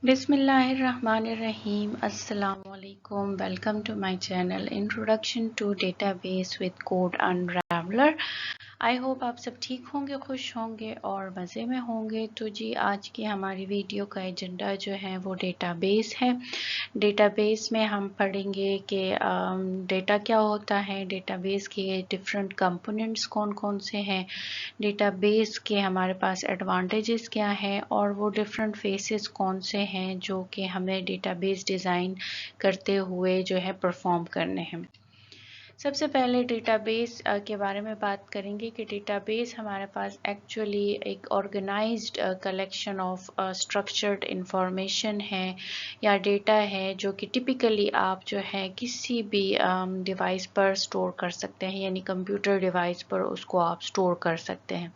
Bismillahirrahmanirrahim. Assalamu alaikum. Welcome to my channel Introduction to Database with Code Unraveler. I hope आप सब ठीक होंगे, खुश होंगे और मज़े में होंगे। तो जी आज की हमारी वीडियो का एजेंडा जो है वो डेटाबेस है। डेटाबेस में हम पढ़ेंगे कि डेटा क्या होता है, डेटाबेस के डिफरेंट कंपोनेंट्स कौन कौन से हैं, डेटाबेस के हमारे पास एडवांटेजेस क्या हैं और वो डिफरेंट फेसेस कौन से हैं जो कि हमें डेटाबेस डिज़ाइन करते हुए जो है परफॉर्म करने हैं। सबसे पहले डेटाबेस के बारे में बात करेंगे कि डेटाबेस हमारे पास एक्चुअली एक organised collection of structured information है या डेटा है जो कि टिपिकली आप जो है किसी भी डिवाइस पर स्टोर कर सकते हैं, यानी कंप्यूटर डिवाइस पर उसको आप स्टोर कर सकते हैं।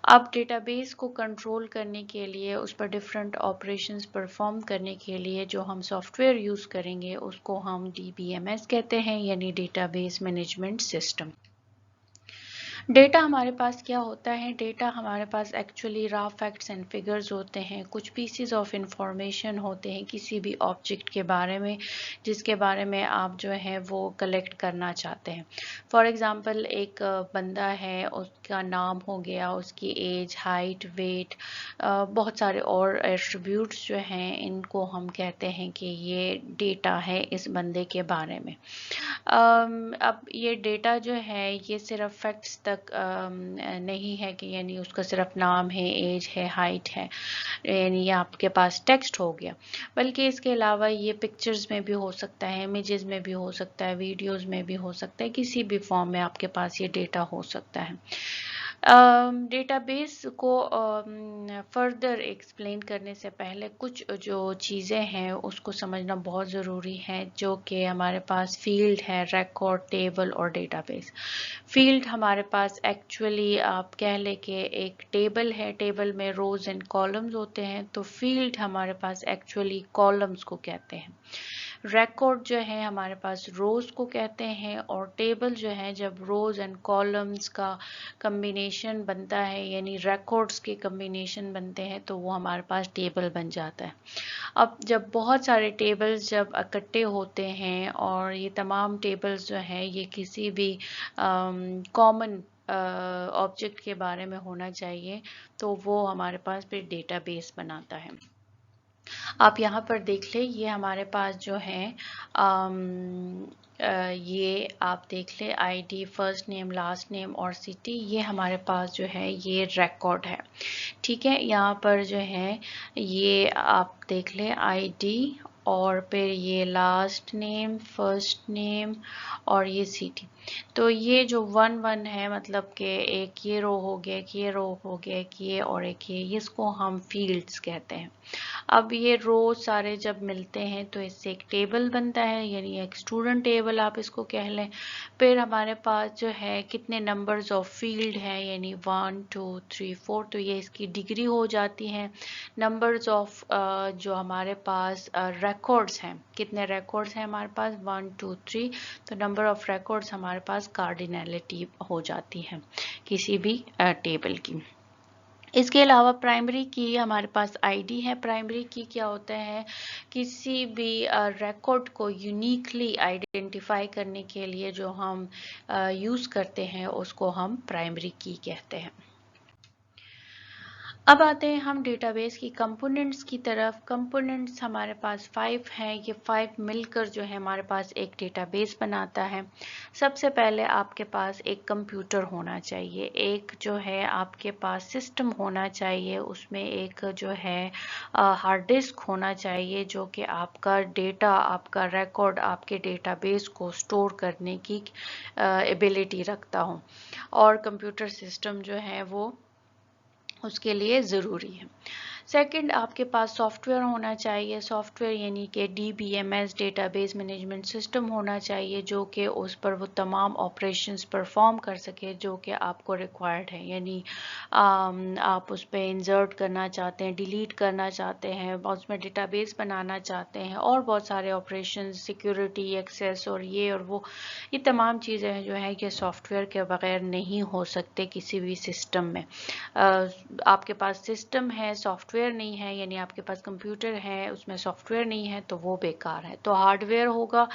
अब डेटाबेस को कंट्रोल करने के लिए, उस पर डिफरेंट ऑपरेशंस परफॉर्म करने के लिए जो हम सॉफ्टवेयर यूज़ करेंगे उसको हम DBMS कहते हैं, यानी डेटाबेस मैनेजमेंट सिस्टम। डेटा हमारे पास क्या होता है? डेटा हमारे पास actually raw facts and figures होते हैं, कुछ पीसेस ऑफ इंफॉर्मेशन होते हैं किसी भी ऑब्जेक्ट के बारे में जिसके बारे में आप जो है वो कलेक्ट करना चाहते हैं। फॉर एग्जांपल एक बंदा है, उसका नाम हो गया, उसकी एज, हाइट, वेट, बहुत सारे और एट्रीब्यूट्स जो हैं इनको हम कहते हैं कि ये डेटा है इस बंदे के बारे में। अब ये डेटा जो है ये सिर्फ फैक्ट्स तक नहीं है कि यानी उसका सिर्फ नाम है, एज है, हाइट है, यानी ये आपके पास टेक्स्ट हो गया, बल्कि इसके अलावा ये पिक्चर्स में भी हो सकता है, इमेजेस में भी हो सकता है, वीडियोस में भी हो सकता है, किसी भी फॉर्म में आपके पास ये डेटा हो सकता है। डेटाबेस को फर्दर एक्सप्लेन करने से पहले कुछ जो चीज़ें हैं उसको समझना बहुत ज़रूरी है, जो कि हमारे पास फील्ड है, रिकॉर्ड, टेबल और डेटाबेस। फील्ड हमारे पास एक्चुअली आप कह लें कि एक टेबल है, टेबल में रोज एंड कॉलम्स होते हैं, तो फील्ड हमारे पास एक्चुअली कॉलम्स को कहते हैं। रिकॉर्ड जो है हमारे पास रोज को कहते हैं और टेबल जो है जब रोज एंड कॉलम्स का कम्बिनेशन बनता है, यानी रिकॉर्ड्स के कम्बिनेशन बनते हैं, तो वो हमारे पास टेबल बन जाता है। अब जब बहुत सारे टेबल्स जब इकट्ठे होते हैं और ये तमाम टेबल्स जो है ये किसी भी कॉमन ऑब्जेक्ट के बारे में होना चाहिए, तो वो हमारे पास फिर डेटाबेस बनाता है। आप यहाँ पर देख लें, ये हमारे पास जो है ये आप देख लें, ID, first name, last name और सिटी, ये हमारे पास जो है ये रिकॉर्ड है। ठीक है, यहाँ पर जो है ये आप देख लें, आईडी और फिर ये लास्ट नेम, फर्स्ट नेम और ये सिटी। तो ये जो 1-1 है, मतलब कि एक ये रो हो गया, एक ये रो हो गया, एक ये और एक ये, इसको हम फील्ड्स कहते हैं। अब ये रो सारे जब मिलते हैं तो इससे एक टेबल बनता है, यानी एक स्टूडेंट टेबल आप इसको कह लें। फिर हमारे पास जो है कितने नंबर्स ऑफ फील्ड हैं, यानी 1 2 3 4, तो ये इसकी डिग्री हो जाती है। नंबर्स ऑफ जो हमारे पास रिकॉर्ड्स हैं, कितने रिकॉर्ड्स हैं हमारे पास, 1 2 3, तो नंबर ऑफ रिकॉर्ड्स हमारे पास कार्डिनैलिटी हो जाती है किसी भी टेबल की। इसके अलावा प्राइमरी की हमारे पास आईडी है। प्राइमरी की क्या होता है, किसी भी रिकॉर्ड को यूनिकली आइडेंटिफाई करने के लिए जो हम यूज़ करते हैं उसको हम प्राइमरी की कहते हैं। अब आते हैं हम डेटाबेस की कंपोनेंट्स की तरफ। कंपोनेंट्स हमारे पास 5 हैं, ये 5 मिलकर जो है हमारे पास एक डेटाबेस बनाता है। सबसे पहले आपके पास एक कंप्यूटर होना चाहिए, एक जो है आपके पास सिस्टम होना चाहिए, उसमें एक जो है हार्ड डिस्क होना चाहिए जो कि आपका डेटा, आपका रिकॉर्ड, आपके डेटाबेस को स्टोर करने की एबिलिटी रखता हो, और कंप्यूटर सिस्टम जो है वो उसके लिए ज़रूरी है। सेकंड, आपके पास सॉफ्टवेयर होना चाहिए। सॉफ्टवेयर यानी कि DBMS, डेटाबेस मैनेजमेंट सिस्टम होना चाहिए, जो कि उस पर वो तमाम ऑपरेशंस परफॉर्म कर सके जो कि आपको रिक्वायर्ड है, यानी आप उस पर इंसर्ट करना चाहते हैं, डिलीट करना चाहते हैं, उसमें डेटाबेस बनाना चाहते हैं और बहुत सारे ऑपरेशन, सिक्योरिटी, एक्सेस और ये और वो, ये तमाम चीज़ें जो है कि सॉफ्टवेयर के बगैर नहीं हो सकते किसी भी सिस्टम में। आपके पास सिस्टम है, सॉफ्टवेयर सॉफ्टवेयर नहीं है, यानी आपके पास कंप्यूटर है उसमें सॉफ्टवेयर नहीं है, तो वो बेकार है। तो हार्डवेयर होगा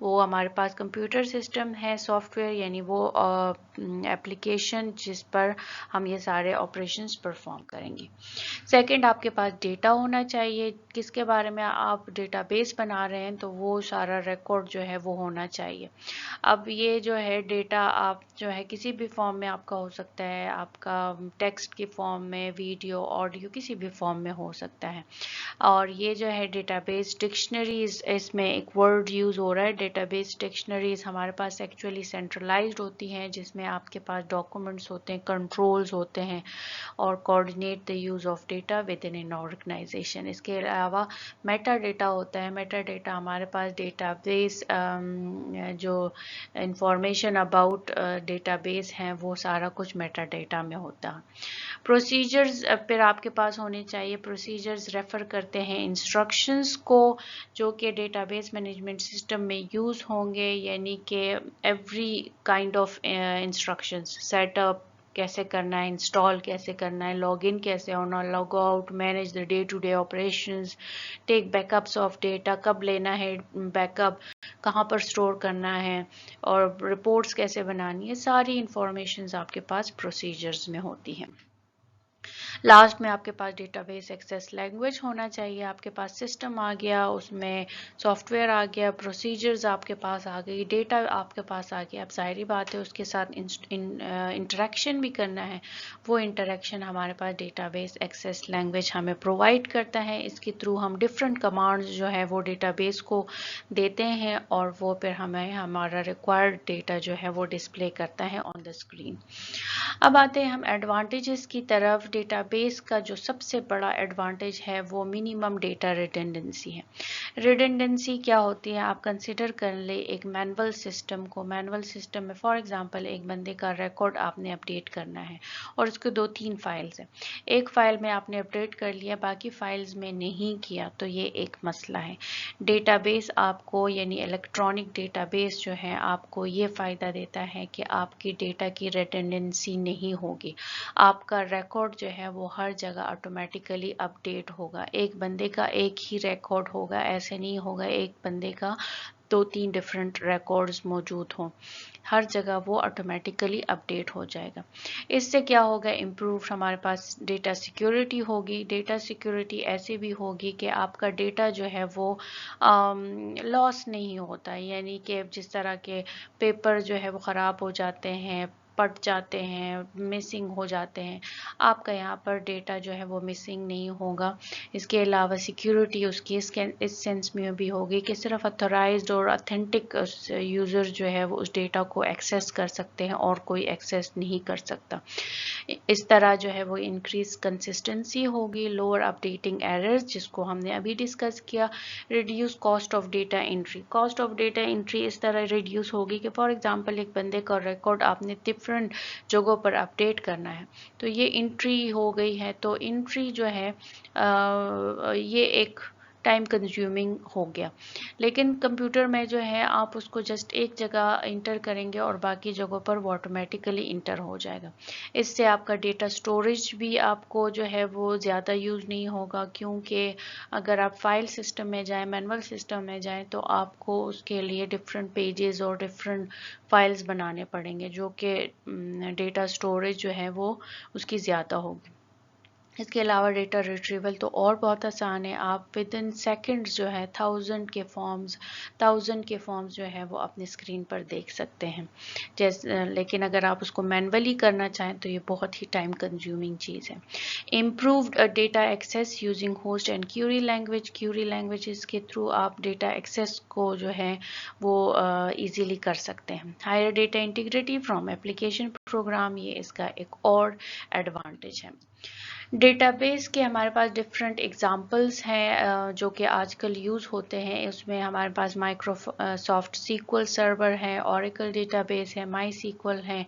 वो हमारे पास कंप्यूटर सिस्टम है, सॉफ्टवेयर यानी वो एप्लीकेशन जिस पर हम ये सारे ऑपरेशंस परफॉर्म करेंगे। सेकंड, आपके पास डेटा होना चाहिए। किसके बारे में आप डेटाबेस बना रहे हैं तो वो सारा रिकॉर्ड जो है वो होना चाहिए। अब ये जो है डेटा आप जो है किसी भी फॉर्म में आपका हो सकता है, आपका टेक्स्ट की फॉर्म में, वीडियो, ऑडियो, किसी भी फॉर्म में हो सकता है। और ये जो है डेटाबेस डिक्शनरीज, इसमें एक वर्ड यूज हो रहा है डेटाबेस डिक्शनरीज, हमारे पास एक्चुअली सेंट्रलाइज्ड होती हैं जिसमें आपके पास डॉक्यूमेंट्स होते हैं, कंट्रोल्स होते हैं और coordinate the use of data with in an organisation. इसके अलावा मेटा डेटा होता है। मेटा डेटा हमारे पास डेटाबेस जो इंफॉर्मेशन अबाउट डेटाबेस हैं वो सारा कुछ मेटा डेटा में होता है। प्रोसीजर्स फिर आपके पास होने चाहिए। प्रोसीजर्स रेफर करते हैं इंस्ट्रक्शंस को जो कि डेटाबेस मैनेजमेंट सिस्टम में यूज होंगे, यानी कि every kind of instructions, setup कैसे करना है, इंस्टॉल कैसे करना है, लॉग इन कैसे होना, log out, manage the day to day operations, take backups of data, कब लेना है बैकअप, कहाँ पर स्टोर करना है, और रिपोर्ट्स कैसे बनानी है, सारी इंफॉर्मेशंस आपके पास प्रोसीजर्स में होती हैं। लास्ट में आपके पास डेटाबेस एक्सेस लैंग्वेज होना चाहिए। आपके पास सिस्टम आ गया, उसमें सॉफ्टवेयर आ गया, प्रोसीजर्स आपके पास आ गई, डेटा आपके पास आ गया। अब जाहिर बात है उसके साथ इंटरेक्शन भी करना है। वो इंटरेक्शन हमारे पास डेटाबेस एक्सेस लैंग्वेज हमें प्रोवाइड करता है। इसके थ्रू हम डिफरेंट कमांड्स जो है वो डेटाबेस को देते हैं और वो फिर हमें हमारा रिक्वायर्ड डेटा जो है वो डिस्प्ले करता है ऑन द स्क्रीन। अब आते हैं हम एडवांटेजेस की तरफ। डेटाबेस का जो सबसे बड़ा एडवांटेज है वो मिनिमम डेटा रिडंडेंसी है। रिडंडेंसी क्या होती है, आप कंसिडर कर ले एक मैनुअल सिस्टम को। मैनुअल सिस्टम में फॉर एग्जांपल एक बंदे का रिकॉर्ड आपने अपडेट करना है और उसके 2-3 फाइल्स हैं। एक फाइल में आपने अपडेट कर लिया, बाकी फाइल्स में नहीं किया, तो ये एक मसला है। डेटाबेस आपको यानी इलेक्ट्रॉनिक डेटाबेस जो है आपको ये फ़ायदा देता है कि आपकी डेटा की रिडंडेंसी नहीं होगी। आपका रिकॉर्ड जो है वो हर जगह ऑटोमेटिकली अपडेट होगा। एक बंदे का एक ही रिकॉर्ड होगा, ऐसे नहीं होगा एक बंदे का 2-3 डिफरेंट रिकॉर्ड्स मौजूद हों। हर जगह वो ऑटोमेटिकली अपडेट हो जाएगा। इससे क्या होगा, इम्प्रूव हमारे पास डेटा सिक्योरिटी होगी। डेटा सिक्योरिटी ऐसे भी होगी कि आपका डेटा जो है वो लॉस नहीं होता, यानी कि जिस तरह के पेपर जो है वो ख़राब हो जाते हैं, पट जाते हैं, मिसिंग हो जाते हैं, आपका यहाँ पर डेटा जो है वो मिसिंग नहीं होगा। इसके अलावा सिक्योरिटी उसकी इस सेंस में भी होगी कि सिर्फ ऑथराइज्ड और ऑथेंटिक यूज़र जो है वो उस डेटा को एक्सेस कर सकते हैं और कोई एक्सेस नहीं कर सकता। इस तरह जो है वो इंक्रीज कंसिस्टेंसी होगी, लोअर अपडेटिंग एरर्स जिसको हमने अभी डिस्कस किया, reduce cost of data entry. Cost of data entry इस तरह रिड्यूस होगी कि फॉर एग्जांपल एक बंदे का रिकॉर्ड आपने डिफरेंट जगहों पर अपडेट करना है, तो ये एंट्री हो गई है, तो एंट्री जो है ये एक टाइम कंज्यूमिंग हो गया। लेकिन कंप्यूटर में जो है आप उसको जस्ट एक जगह इंटर करेंगे और बाकी जगहों पर वो ऑटोमेटिकली इंटर हो जाएगा। इससे आपका डेटा स्टोरेज भी आपको जो है वो ज़्यादा यूज़ नहीं होगा, क्योंकि अगर आप फाइल सिस्टम में जाएं, मैनुअल सिस्टम में जाएं, तो आपको उसके लिए डिफरेंट पेजेस और डिफरेंट फाइल्स बनाने पड़ेंगे, जो कि डेटा स्टोरेज जो है वो उसकी ज़्यादा होगी। इसके अलावा डेटा रिट्रीवल तो और बहुत आसान है। आप विद इन सेकेंड्स जो है 1000 के फॉर्म्स जो है वो अपनी स्क्रीन पर देख सकते हैं। लेकिन अगर आप उसको मैनुअली करना चाहें तो ये बहुत ही टाइम कंज्यूमिंग चीज़ है। Improved data access using host and query language. Query languages के थ्रू आप डेटा एक्सेस को जो है वो ईजीली कर सकते हैं। Higher data integrity from application program, ये इसका एक और एडवांटेज है। डेटाबेस के हमारे पास डिफरेंट एग्जांपल्स हैं जो कि आजकल यूज़ होते हैं। उसमें हमारे पास माइक्रोसॉफ्ट सीक्वल सर्वर है, ओरेकल डेटाबेस है, माई सीक्वल है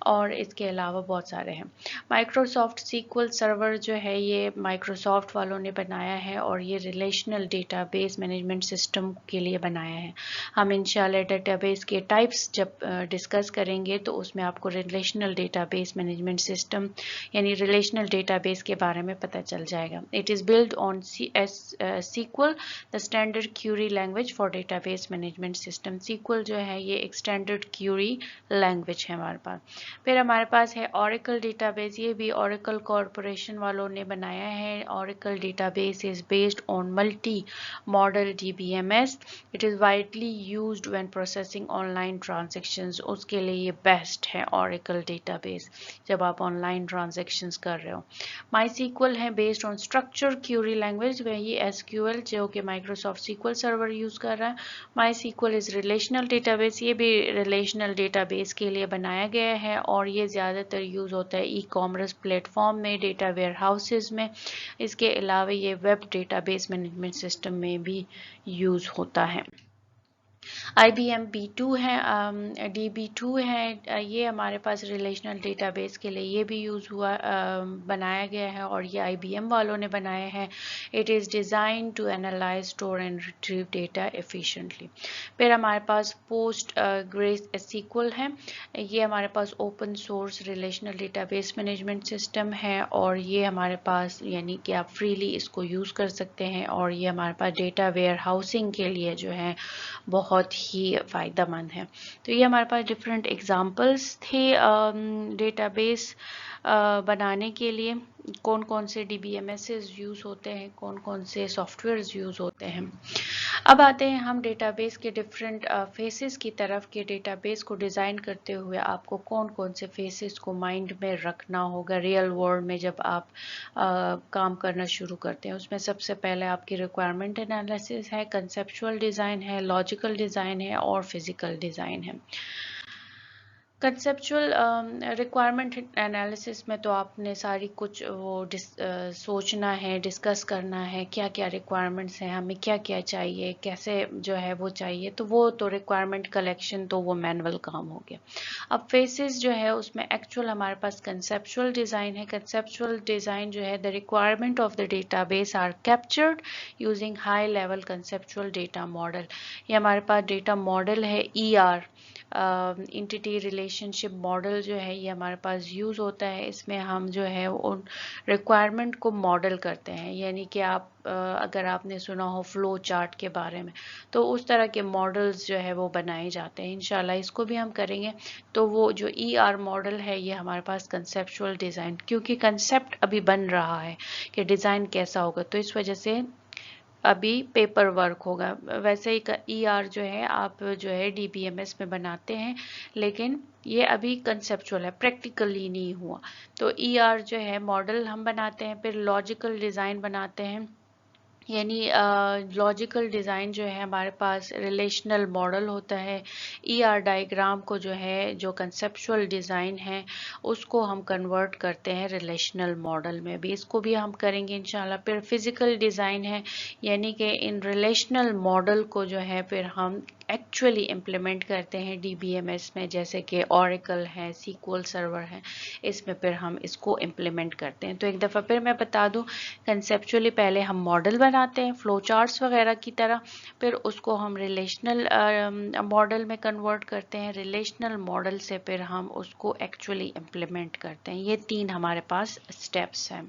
और इसके अलावा बहुत सारे हैं। माइक्रोसॉफ्ट सीक्वल सर्वर जो है ये माइक्रोसॉफ्ट वालों ने बनाया है और ये रिलेशनल डेटाबेस मैनेजमेंट सिस्टम के लिए बनाया है। हम इंशाल्लाह डेटाबेस के टाइप्स जब डिस्कस करेंगे तो उसमें आपको रिलेशनल डेटाबेस मैनेजमेंट सिस्टम यानी रिलेशनल डेटाबेस کے بارے میں پتہ چل جائے گا. It is built on SQL, the standard query language for database management system. SQL جو ہے یہ ایک standard query language ہے ہمارے پاس. پھر ہمارے پاس ہے Oracle database. یہ بھی Oracle Corporation والوں نے بنایا ہے. Oracle database is based on multi-model DBMS. It is widely used when processing online transactions. اس کے لیے یہ بیسٹ ہے Oracle database جب آپ آن لائن ٹرانزیکشنز کر رہے ہو. MySQL ہے based on structure query language. وہی SQL جو کہ مائکروسافٹ سیکول سرور یوز کر رہا ہے. MySQL از ریلیشنل ڈیٹا بیس. یہ بھی ریلیشنل ڈیٹا بیس کے لیے بنایا گیا ہے اور یہ زیادہ تر یوز ہوتا ہے ای کامرس پلیٹ فارم میں, ڈیٹا ویئر ہاؤسز میں. اس کے علاوہ یہ web data base management system میں بھی یوز ہوتا ہے. IBM B2 ہے, DB2 ہے. یہ ہمارے پاس ریلیشنل ڈیٹا بیس کے لیے یہ بھی یوز ہوا بنایا گیا ہے اور یہ IBM والوں نے بنایا ہے. It is designed to analyze, store and retrieve data efficiently. پھر ہمارے پاس پوسٹ گریس SQL ہے. یہ ہمارے پاس open source relational database management system ہے اور یہ ہمارے پاس یعنی کہ آپ فریلی اس کو یوز کر سکتے ہیں اور یہ ہمارے پاس ڈیٹا ویئر ہاؤسنگ کے لیے جو ہے بہت ہی فائدہ مند ہے. تو یہ ہمارے پاس ڈفرینٹ ایگزامپلس تھے ڈیٹا بیس بنانے کے لیے. کون کون سے DBMSز یوز ہوتے ہیں, کون کون سے سافٹ ویئرز یوز ہوتے ہیں. اب آتے ہیں ہم ڈیٹا بیس کے ڈفرینٹ فیسز کی طرف کہ ڈیٹا بیس کو ڈیزائن کرتے ہوئے آپ کو کون کون سے فیسز کو مائنڈ میں رکھنا ہوگا ریئل ورلڈ میں جب آپ کام کرنا شروع کرتے ہیں. اس میں سب سے پہلے آپ کی ریکوائرمنٹ انالیسس ہے, کنسیپچول ڈیزائن ہے, لاجیکل ڈیزائن ہے اور فزیکل ڈیزائن ہے. کنسیپچول ریکوائرمنٹ انالیسس میں تو آپ نے ساری کچھ وہ سوچنا ہے, ڈسکس کرنا ہے کیا کیا ریکوائرمنٹس ہیں, ہمیں کیا کیا چاہیے, کیسے جو ہے وہ چاہیے. تو وہ تو ریکوائرمنٹ کلیکشن تو وہ مینول کام ہو گیا. اب فیسز جو ہے اس میں ایکچوئل ہمارے پاس کنسیپچول ڈیزائن ہے. کنسیپچول ڈیزائن جو ہے the requirement of the database are captured using high level conceptual data model. یہ ہمارے پاس ڈیٹا ماڈل ہے ER, انٹیٹی ریلیشن شپ ماڈل جو ہے یہ ہمارے پاس یوز ہوتا ہے. اس میں ہم جو ہے ان ریکوائرمنٹ کو ماڈل کرتے ہیں, یعنی کہ آپ اگر آپ نے سنا ہو فلو چارٹ کے بارے میں تو اس طرح کے ماڈلز جو ہے وہ بنائے جاتے ہیں. انشاءاللہ اس کو بھی ہم کریں گے. تو وہ جو ER ماڈل ہے یہ ہمارے پاس کنسیپچول ڈیزائن, کیونکہ کنسیپٹ ابھی بن رہا ہے کہ ڈیزائن کیسا ہوگا تو اس وجہ سے ابھی پیپر ورک ہوگا. ویسے ہی ER جو ہے آپ جو ہے DBMS میں بناتے ہیں لیکن یہ ابھی کنسیپچول ہے, پریکٹیکلی نہیں ہوا. تو ER جو ہے ماڈل ہم بناتے ہیں. پھر لاجیکل ڈیزائن بناتے ہیں, یعنی لاجیکل ڈیزائن جو ہے ہمارے پاس ریلیشنل ماڈل ہوتا ہے. ER ڈائیگرام کو جو ہے جو کنسیپچول ڈیزائن ہے اس کو ہم کنورٹ کرتے ہیں ریلیشنل ماڈل میں بھی, اس کو بھی ہم کریں گے انشاءاللہ. پھر فزیکل ڈیزائن ہے, یعنی کہ ان ریلیشنل ماڈل کو جو ہے پھر ہم ایکچولی امپلیمنٹ کرتے ہیں DBMS میں, جیسے کہ اوریکل ہے, سیکول سرور ہے, اس میں پھر ہم اس کو امپلیمنٹ کرتے ہیں. تو ایک دفعہ پھر میں بتا دوں, کنسیپچولی پہلے ہم ماڈل بناتے ہیں فلو چارٹس وغیرہ کی طرح, پھر اس کو ہم ریلیشنل ماڈل میں کنورٹ کرتے ہیں, ریلیشنل ماڈل سے پھر ہم اس کو ایکچولی امپلیمنٹ کرتے ہیں. یہ 3 ہمارے پاس اسٹیپس ہیں.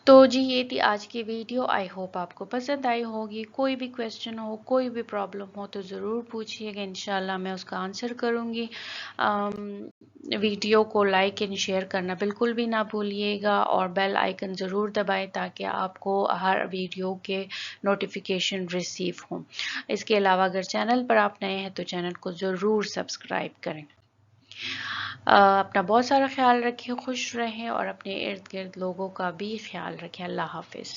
تو جی یہ تھی آج کی ویڈیو. آئی ہوپ آپ کو پسند آئی ہوگی. کوئی بھی کویسچن ہو, کوئی بھی پرابلم ہو تو ضرور پوچھیے گا, انشاءاللہ میں اس کا آنسر کروں گی. ویڈیو کو لائک اینڈ شیئر کرنا بالکل بھی نہ بھولیے گا اور بیل آئیکن ضرور دبائیں تاکہ آپ کو ہر ویڈیو کے نوٹیفیکیشن ریسیو ہوں. اس کے علاوہ اگر چینل پر آپ نئے ہیں تو چینل کو ضرور سبسکرائب کریں. اپنا بہت سارا خیال رکھیں, خوش رہیں اور اپنے ارد گرد لوگوں کا بھی خیال رکھیں. اللہ حافظ.